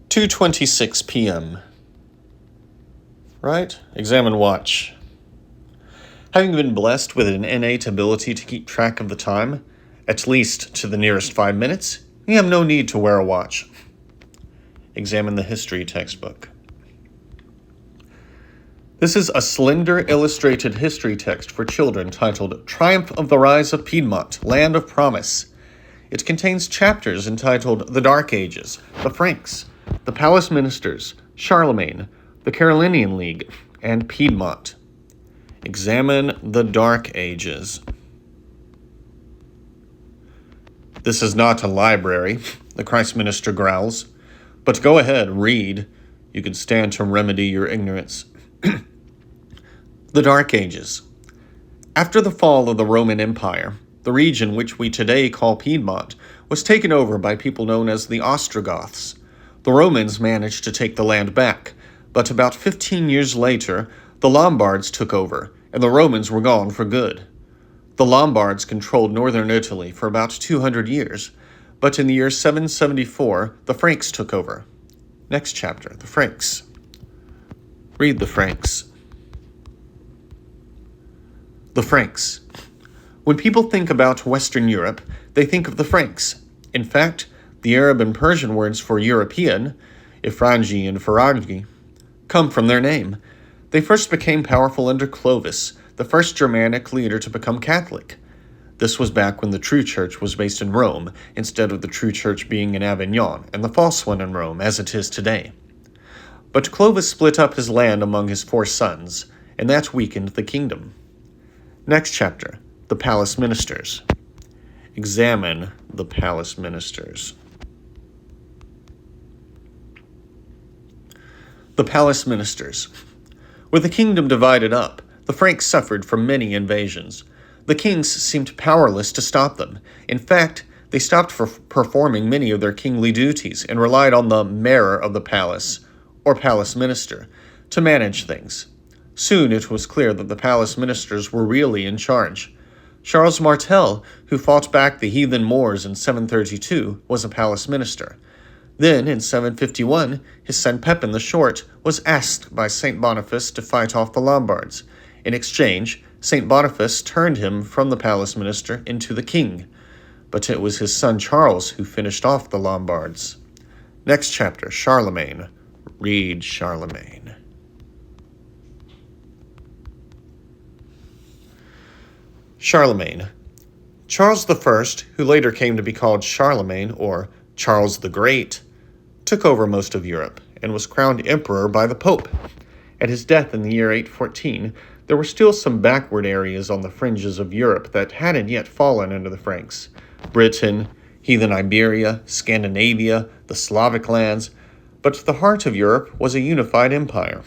2:26 p.m. Right? Examine watch. Having been blessed with an innate ability to keep track of the time, at least to the nearest 5 minutes, you have no need to wear a watch. Examine the history textbook. This is a slender illustrated history text for children titled Triumph of the Rise of Piedmont, Land of Promise. It contains chapters entitled The Dark Ages, the Franks, the Palace Ministers, Charlemagne, the Carolingian League, and Piedmont. Examine the Dark Ages. This is not a library, the Christ minister growls. But go ahead, read. You can stand to remedy your ignorance. The Dark Ages. After the fall of the Roman Empire, the region which we today call Piedmont was taken over by people known as the Ostrogoths. The Romans managed to take the land back, but about 15 years later, the Lombards took over, and the Romans were gone for good. The Lombards controlled northern Italy for about 200 years, but in the year 774, the Franks took over. Next chapter, the Franks. Read the Franks. The Franks. When people think about Western Europe, they think of the Franks. In fact, the Arab and Persian words for European, Ifrangi and Faragi, come from their name. They first became powerful under Clovis, the first Germanic leader to become Catholic. This was back when the true church was based in Rome, instead of the true church being in Avignon, and the false one in Rome, as it is today. But Clovis split up his land among his 4 sons, and that weakened the kingdom. Next chapter, the Palace Ministers. Examine the Palace Ministers. The Palace Ministers. With the kingdom divided up, the Franks suffered from many invasions. The kings seemed powerless to stop them. In fact, they stopped performing many of their kingly duties and relied on the mayor of the palace, or palace minister, to manage things. Soon it was clear that the palace ministers were really in charge. Charles Martel, who fought back the heathen Moors in 732, was a palace minister. Then, in 751, his son Pepin the Short was asked by St. Boniface to fight off the Lombards. In exchange, St. Boniface turned him from the palace minister into the king. But it was his son Charles who finished off the Lombards. Next chapter, Charlemagne. Read Charlemagne. Charlemagne. Charles I, who later came to be called Charlemagne, or Charles the Great, took over most of Europe and was crowned emperor by the Pope. At his death in the year 814, there were still some backward areas on the fringes of Europe that hadn't yet fallen under the Franks. Britain, heathen Iberia, Scandinavia, the Slavic lands, but the heart of Europe was a unified empire.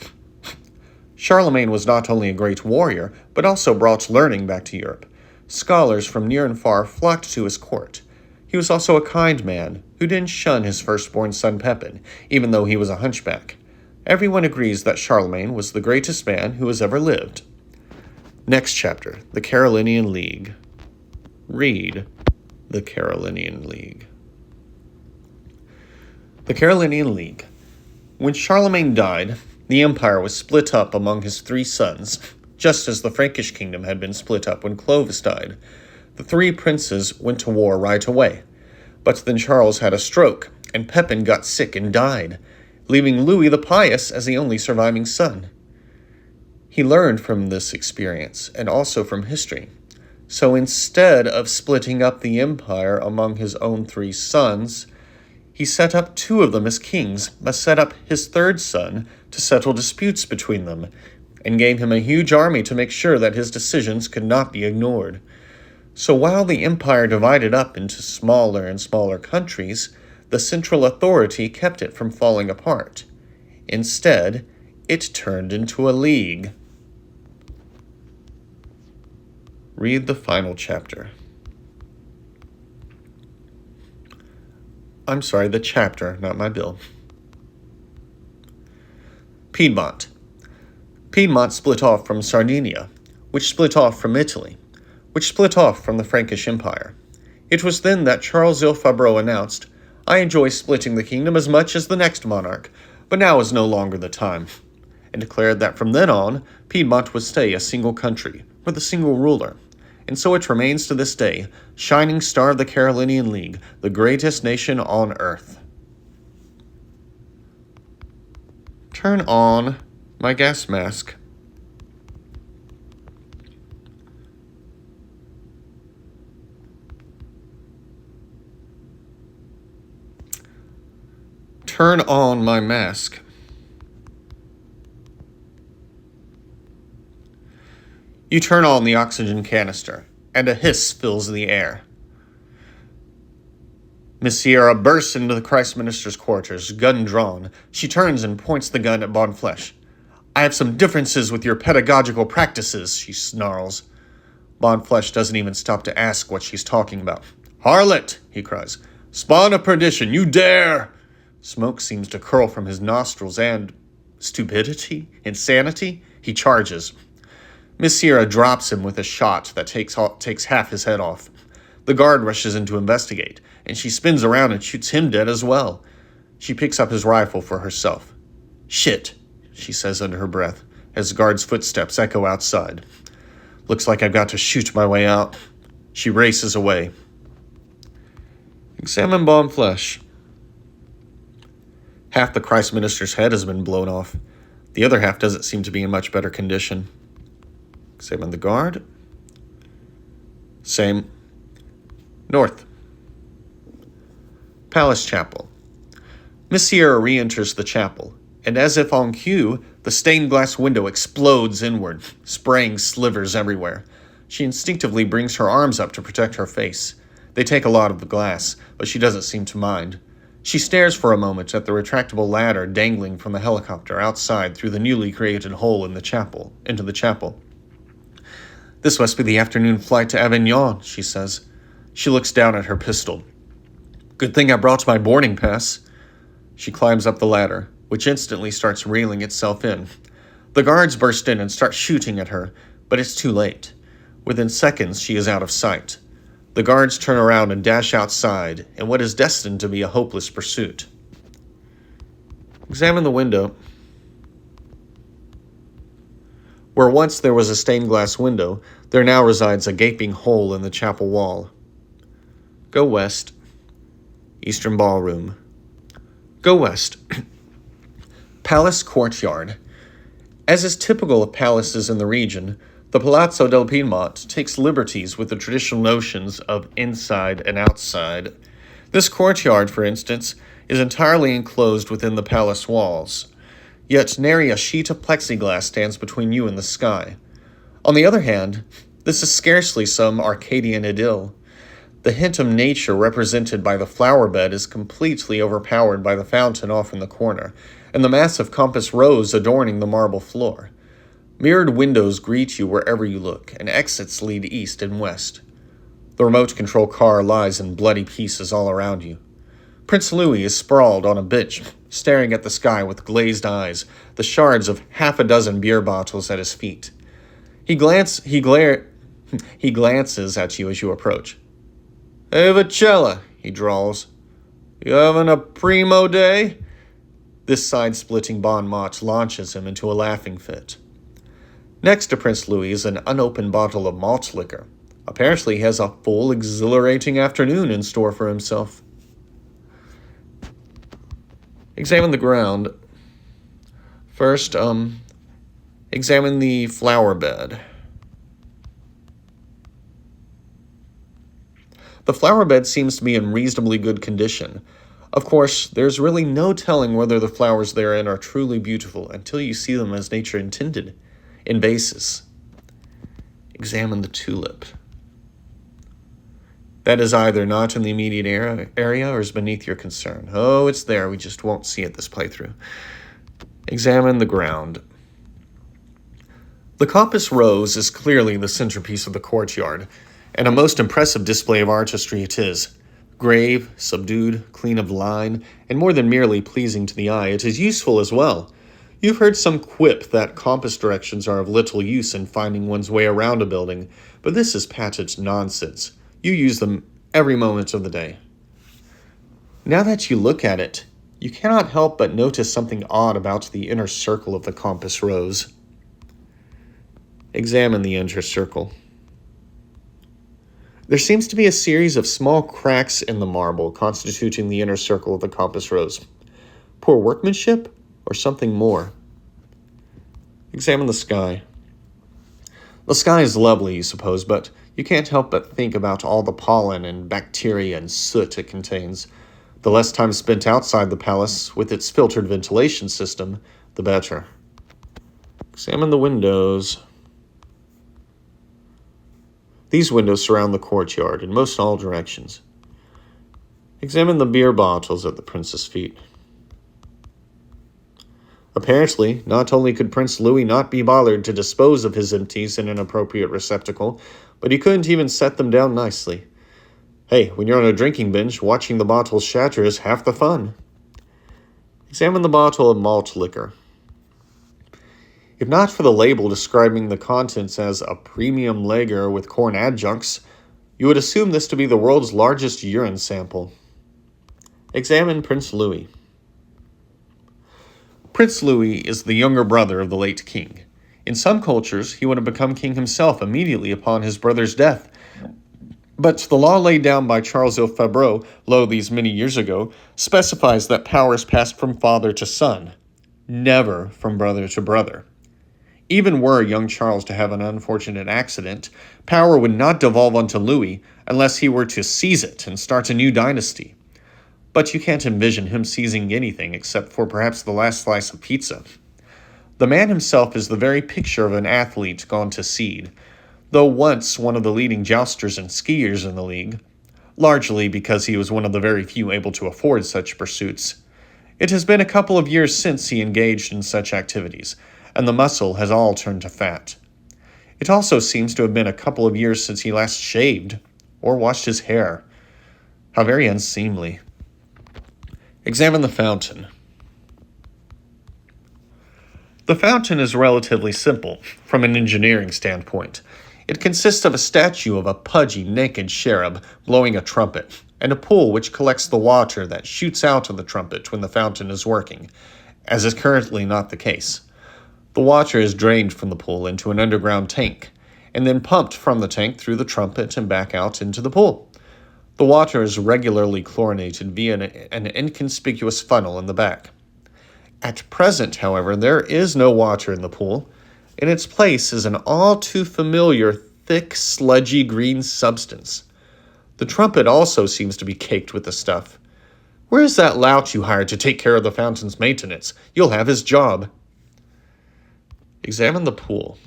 Charlemagne was not only a great warrior, but also brought learning back to Europe. Scholars from near and far flocked to his court. He was also a kind man who didn't shun his firstborn son Pepin, even though he was a hunchback. Everyone agrees that Charlemagne was the greatest man who has ever lived. Next chapter, the Carolingian League. Read the Carolingian League. The Carolingian League. When Charlemagne died, the empire was split up among his 3 sons, just as the Frankish kingdom had been split up when Clovis died. The 3 princes went to war right away. But then Charles had a stroke, and Pepin got sick and died, leaving Louis the Pious as the only surviving son. He learned from this experience, and also from history. So instead of splitting up the empire among his own 3 sons, he set up 2 of them as kings, but set up his 3rd son to settle disputes between them, and gave him a huge army to make sure that his decisions could not be ignored. So while the empire divided up into smaller and smaller countries, the central authority kept it from falling apart. Instead, it turned into a league. Read the final chapter. I'm sorry, the chapter, not my bill. Piedmont. Piedmont split off from Sardinia, which split off from Italy, which split off from the Frankish Empire. It was then that Charles Il Fabreau announced, I enjoy splitting the kingdom as much as the next monarch, but now is no longer the time," and declared that from then on, Piedmont would stay a single country, with a single ruler. And so it remains to this day, shining star of the Carolinian League, the greatest nation on earth. Turn on my gas mask. Turn on my mask. You turn on the oxygen canister, and a hiss fills the air. Miss Sierra bursts into the Christ Minister's quarters, gun drawn. She turns and points the gun at Bonflesh. "I have some differences with your pedagogical practices," she snarls. Bonflesh doesn't even stop to ask what she's talking about. "Harlot!" he cries. "Spawn of perdition, you dare!" Smoke seems to curl from his nostrils and... stupidity? Insanity? He charges. Miss Sierra drops him with a shot that takes half his head off. The guard rushes in to investigate, and she spins around and shoots him dead as well. She picks up his rifle for herself. "Shit," she says under her breath, as the guard's footsteps echo outside. "Looks like I've got to shoot my way out." She races away. Examine Bonflesh. Half the Christ Minister's head has been blown off. The other half doesn't seem to be in much better condition. Examine the guard. Same. North. Palace Chapel. Miss Sierra re-enters the chapel, and as if on cue, the stained glass window explodes inward, spraying slivers everywhere. She instinctively brings her arms up to protect her face. They take a lot of the glass, but she doesn't seem to mind. She stares for a moment at the retractable ladder dangling from the helicopter outside through the newly created hole in the chapel, into the chapel. "This must be the afternoon flight to Avignon," she says. She looks down at her pistol. "Good thing I brought my boarding pass." She climbs up the ladder, which instantly starts reeling itself in. The guards burst in and start shooting at her, but it's too late. Within seconds, she is out of sight. The guards turn around and dash outside in what is destined to be a hopeless pursuit. Examine the window. Where once there was a stained glass window, there now resides a gaping hole in the chapel wall. Go west. Eastern ballroom. Go west. Palace courtyard. As is typical of palaces in the region, the Palazzo del Piedmont takes liberties with the traditional notions of inside and outside. This courtyard, for instance, is entirely enclosed within the palace walls. Yet nary a sheet of plexiglass stands between you and the sky. On the other hand, this is scarcely some Arcadian idyll. The hint of nature represented by the flower bed is completely overpowered by the fountain off in the corner, and the massive compass rose adorning the marble floor. Mirrored windows greet you wherever you look, and exits lead east and west. The remote control car lies in bloody pieces all around you. Prince Louis is sprawled on a bench, staring at the sky with glazed eyes, the shards of half a dozen beer bottles at his feet. He glances at you as you approach. "Hey, Varicella," he drawls. "You having a primo day?" This side-splitting bon mot launches him into a laughing fit. Next to Prince Louis is an unopened bottle of malt liquor. Apparently he has a full, exhilarating afternoon in store for himself. Examine the ground. First, examine the flower bed. The flower bed seems to be in reasonably good condition. Of course, there's really no telling whether the flowers therein are truly beautiful until you see them as nature intended, in vases. Examine the tulip. That is either not in the immediate area or is beneath your concern. Oh, it's there, we just won't see it this playthrough. Examine the ground. The compass rose is clearly the centerpiece of the courtyard, and a most impressive display of artistry it is. Grave, subdued, clean of line, and more than merely pleasing to the eye, it is useful as well. You've heard some quip that compass directions are of little use in finding one's way around a building, but this is patent nonsense. You use them every moment of the day. Now that you look at it, you cannot help but notice something odd about the inner circle of the compass rose. Examine the inner circle. There seems to be a series of small cracks in the marble constituting the inner circle of the compass rose. Poor workmanship or something more? Examine the sky. The sky is lovely, you suppose, but you can't help but think about all the pollen and bacteria and soot it contains. The less time spent outside the palace with its filtered ventilation system, the better. Examine the windows. These windows surround the courtyard in most all directions. Examine the beer bottles at the prince's feet. Apparently, not only could Prince Louis not be bothered to dispose of his empties in an appropriate receptacle, but he couldn't even set them down nicely. Hey, when you're on a drinking binge, watching the bottles shatter is half the fun. Examine the bottle of malt liquor. If not for the label describing the contents as a premium lager with corn adjuncts, you would assume this to be the world's largest urine sample. Examine Prince Louis. Prince Louis is the younger brother of the late king. In some cultures, he would have become king himself immediately upon his brother's death. But the law laid down by Charles Il Fabreau, lo these many years ago, specifies that power is passed from father to son, never from brother to brother. Even were young Charles to have an unfortunate accident, power would not devolve onto Louis unless he were to seize it and start a new dynasty. But you can't envision him seizing anything except for perhaps the last slice of pizza. The man himself is the very picture of an athlete gone to seed, though once one of the leading jousters and skiers in the league, largely because he was one of the very few able to afford such pursuits. It has been a couple of years since he engaged in such activities, and the muscle has all turned to fat. It also seems to have been a couple of years since he last shaved or washed his hair. How very unseemly. Examine the fountain. The fountain is relatively simple from an engineering standpoint. It consists of a statue of a pudgy, naked cherub blowing a trumpet, and a pool which collects the water that shoots out of the trumpet when the fountain is working, as is currently not the case. The water is drained from the pool into an underground tank, and then pumped from the tank through the trumpet and back out into the pool. The water is regularly chlorinated via an inconspicuous funnel in the back. At present, however, there is no water in the pool. In its place is an all too familiar, thick, sludgy green substance. The trumpet also seems to be caked with the stuff. Where is that lout you hired to take care of the fountain's maintenance? You'll have his job. Examine the pool.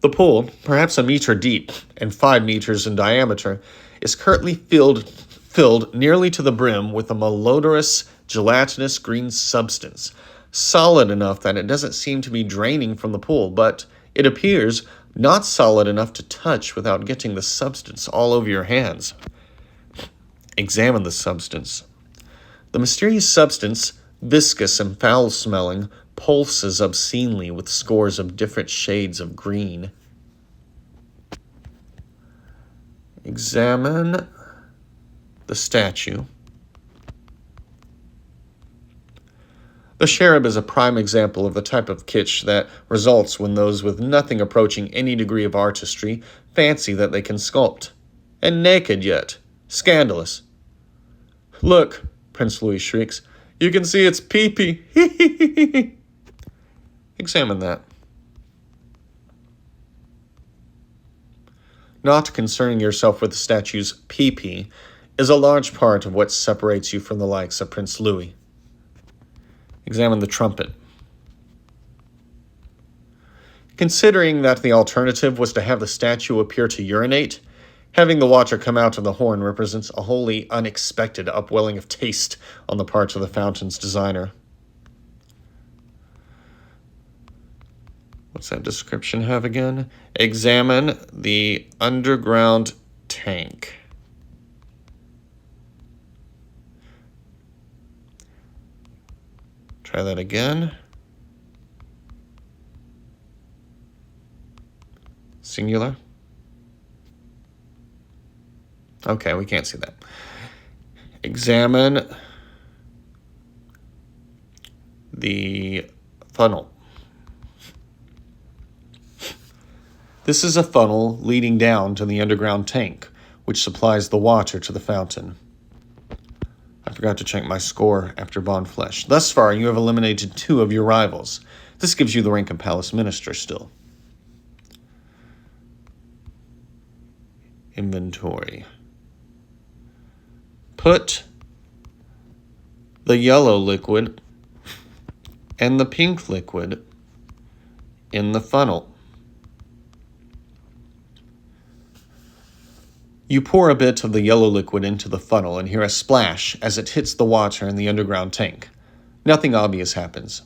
The pool, perhaps a meter deep and 5 meters in diameter, is currently filled nearly to the brim with a malodorous, gelatinous green substance, solid enough that it doesn't seem to be draining from the pool, but it appears not solid enough to touch without getting the substance all over your hands. Examine the substance. The mysterious substance, viscous and foul-smelling, pulses obscenely with scores of different shades of green. Examine the statue. The cherub is a prime example of the type of kitsch that results when those with nothing approaching any degree of artistry fancy that they can sculpt. And naked yet. Scandalous. Look, Prince Louis shrieks, you can see its pee-pee. Examine that. Not concerning yourself with the statue's pee-pee is a large part of what separates you from the likes of Prince Louis. Examine the trumpet. Considering that the alternative was to have the statue appear to urinate, having the water come out of the horn represents a wholly unexpected upwelling of taste on the part of the fountain's designer. What's that description have again? Examine the underground tank. Try that again. Singular. Okay, we can't see that. Examine the funnel. This is a funnel leading down to the underground tank, which supplies the water to the fountain. I forgot to check my score after Bond Flesh. Thus far, you have eliminated 2 of your rivals. This gives you the rank of Palace Minister still. Inventory. Put the yellow liquid and the pink liquid in the funnel. You pour a bit of the yellow liquid into the funnel and hear a splash as it hits the water in the underground tank. Nothing obvious happens.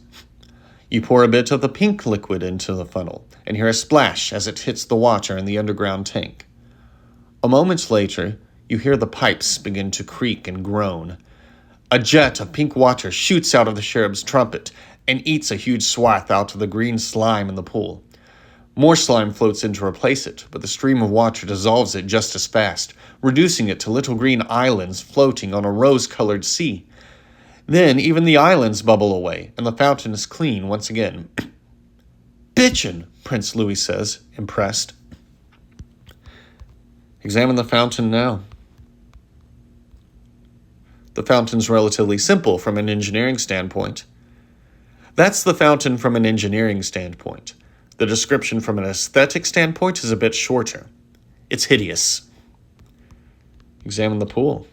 You pour a bit of the pink liquid into the funnel and hear a splash as it hits the water in the underground tank. A moment later, you hear the pipes begin to creak and groan. A jet of pink water shoots out of the cherub's trumpet and eats a huge swath out of the green slime in the pool. More slime floats in to replace it, but the stream of water dissolves it just as fast, reducing it to little green islands floating on a rose-colored sea. Then even the islands bubble away, and the fountain is clean once again. "Bitchin'," Prince Louis says, impressed. Examine the fountain now. The fountain's relatively simple from an engineering standpoint. That's the fountain from an engineering standpoint. The description from an aesthetic standpoint is a bit shorter. It's hideous. Examine the pool.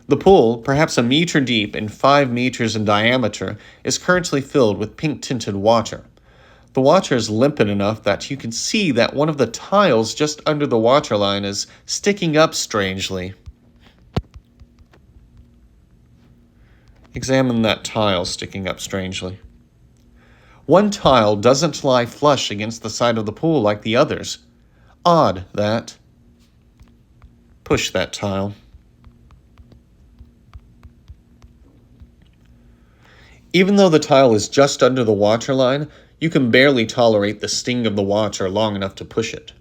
The pool, perhaps a meter deep and 5 meters in diameter, is currently filled with pink-tinted water. The water is limpid enough that you can see that one of the tiles just under the waterline is sticking up strangely. Examine that tile sticking up strangely. One tile doesn't lie flush against the side of the pool like the others. Odd, that. Push that tile. Even though the tile is just under the waterline, you can barely tolerate the sting of the water long enough to push it.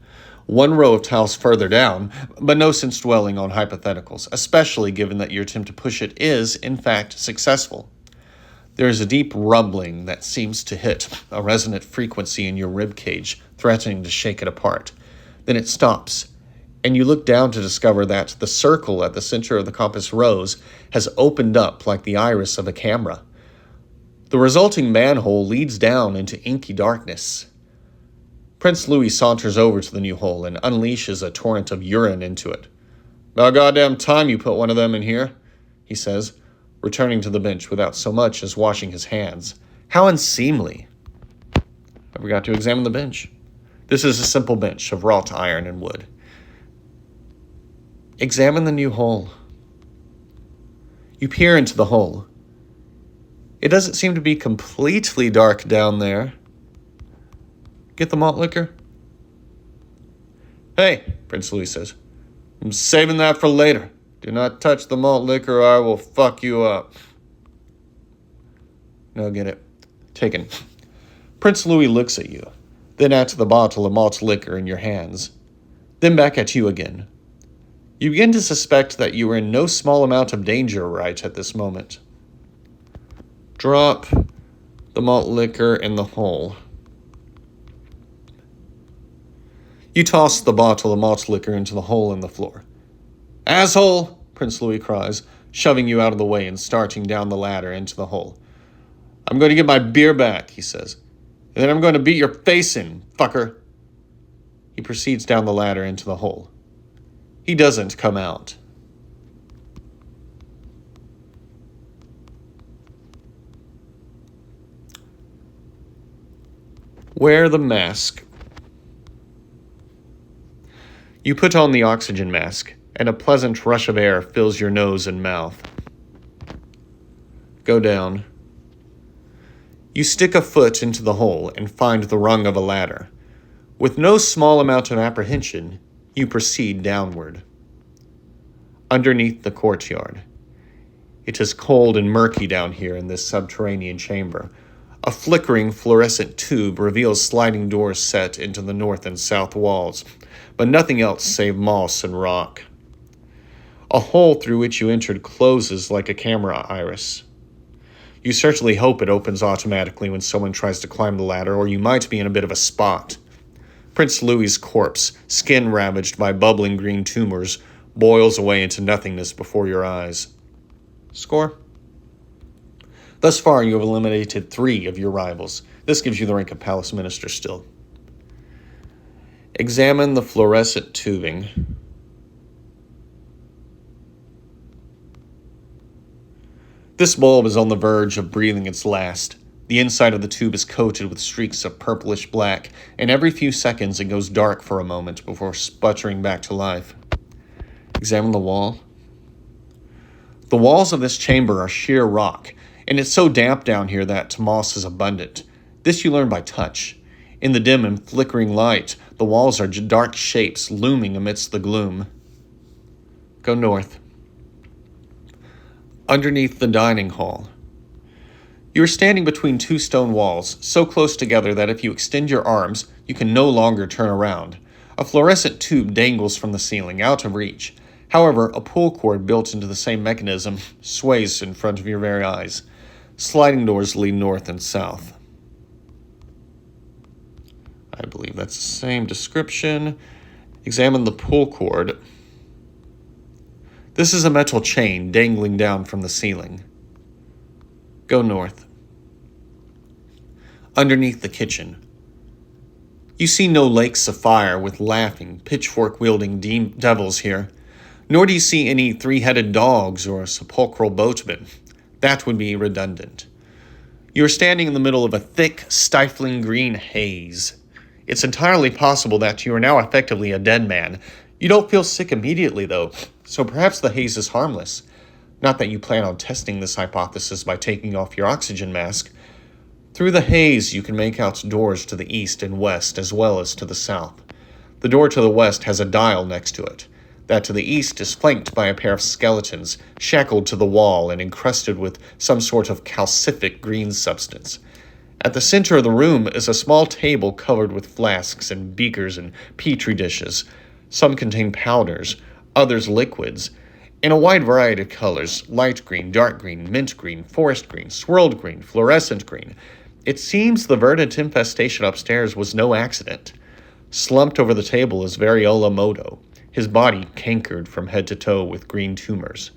One row of tiles further down, but no sense dwelling on hypotheticals, especially given that your attempt to push it is, in fact, successful. There is a deep rumbling that seems to hit a resonant frequency in your rib cage, threatening to shake it apart. Then it stops, and you look down to discover that the circle at the center of the compass rose has opened up like the iris of a camera. The resulting manhole leads down into inky darkness. Prince Louis saunters over to the new hole and unleashes a torrent of urine into it. "About goddamn time you put one of them in here," he says, returning to the bench without so much as washing his hands. How unseemly. I forgot to examine the bench. This is a simple bench of wrought iron and wood. Examine the new hole. You peer into the hole. It doesn't seem to be completely dark down there. Get the malt liquor? "Hey," Prince Louis says, "I'm saving that for later. Do not touch the malt liquor or I will fuck you up." No, get it. Taken. Prince Louis looks at you, then at the bottle of malt liquor in your hands, then back at you again. You begin to suspect that you are in no small amount of danger right at this moment. Drop the malt liquor in the hole. You toss the bottle of malt liquor into the hole in the floor. "Asshole!" Prince Louis cries, shoving you out of the way and starting down the ladder into the hole. "I'm going to get my beer back," he says. "And then I'm going to beat your face in, fucker." He proceeds down the ladder into the hole. He doesn't come out. Wear the mask. You put on the oxygen mask, and a pleasant rush of air fills your nose and mouth. Go down. You stick a foot into the hole and find the rung of a ladder. With no small amount of apprehension, you proceed downward. Underneath the courtyard. It is cold and murky down here in this subterranean chamber. A flickering fluorescent tube reveals sliding doors set into the north and south walls, but nothing else save moss and rock. A hole through which you entered closes like a camera iris. You certainly hope it opens automatically when someone tries to climb the ladder, or you might be in a bit of a spot. Prince Louis's corpse, skin ravaged by bubbling green tumors, boils away into nothingness before your eyes. Score? Thus far, you have eliminated 3 of your rivals. This gives you the rank of Palace Minister still. Examine the fluorescent tubing. This bulb is on the verge of breathing its last. The inside of the tube is coated with streaks of purplish black, and every few seconds it goes dark for a moment before sputtering back to life. Examine the wall. The walls of this chamber are sheer rock, and it's so damp down here that moss is abundant. This you learn by touch. In the dim and flickering light, the walls are dark shapes looming amidst the gloom. Go north. Underneath the dining hall. You are standing between 2 stone walls, so close together that if you extend your arms, you can no longer turn around. A fluorescent tube dangles from the ceiling, out of reach. However, a pull cord built into the same mechanism sways in front of your very eyes. Sliding doors lead north and south. I believe that's the same description. Examine the pull cord. This is a metal chain dangling down from the ceiling. Go north. Underneath the kitchen. You see no lakes of fire with laughing, pitchfork-wielding devils here, nor do you see any 3-headed dogs or sepulchral boatmen. That would be redundant. You are standing in the middle of a thick, stifling green haze. It's entirely possible that you are now effectively a dead man. You don't feel sick immediately, though, so perhaps the haze is harmless. Not that you plan on testing this hypothesis by taking off your oxygen mask. Through the haze, you can make out doors to the east and west, as well as to the south. The door to the west has a dial next to it. That to the east is flanked by a pair of skeletons, shackled to the wall and encrusted with some sort of calcific green substance. At the center of the room is a small table covered with flasks and beakers and petri dishes. Some contain powders, others liquids, in a wide variety of colors: light green, dark green, mint green, forest green, swirled green, fluorescent green. It seems the verdant infestation upstairs was no accident. Slumped over the table is Varicella Moto, his body cankered from head to toe with green tumors.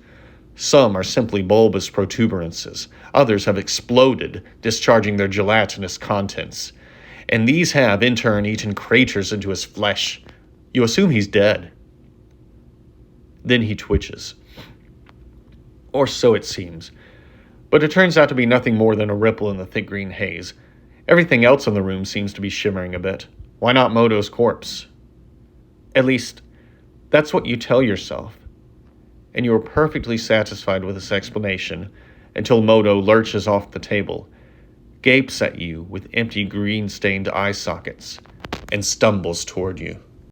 Some are simply bulbous protuberances. Others have exploded, discharging their gelatinous contents. And these have, in turn, eaten craters into his flesh. You assume he's dead. Then he twitches. Or so it seems. But it turns out to be nothing more than a ripple in the thick green haze. Everything else in the room seems to be shimmering a bit. Why not Moto's corpse? At least, that's what you tell yourself. And you are perfectly satisfied with this explanation until Moto lurches off the table, gapes at you with empty green-stained eye sockets, and stumbles toward you.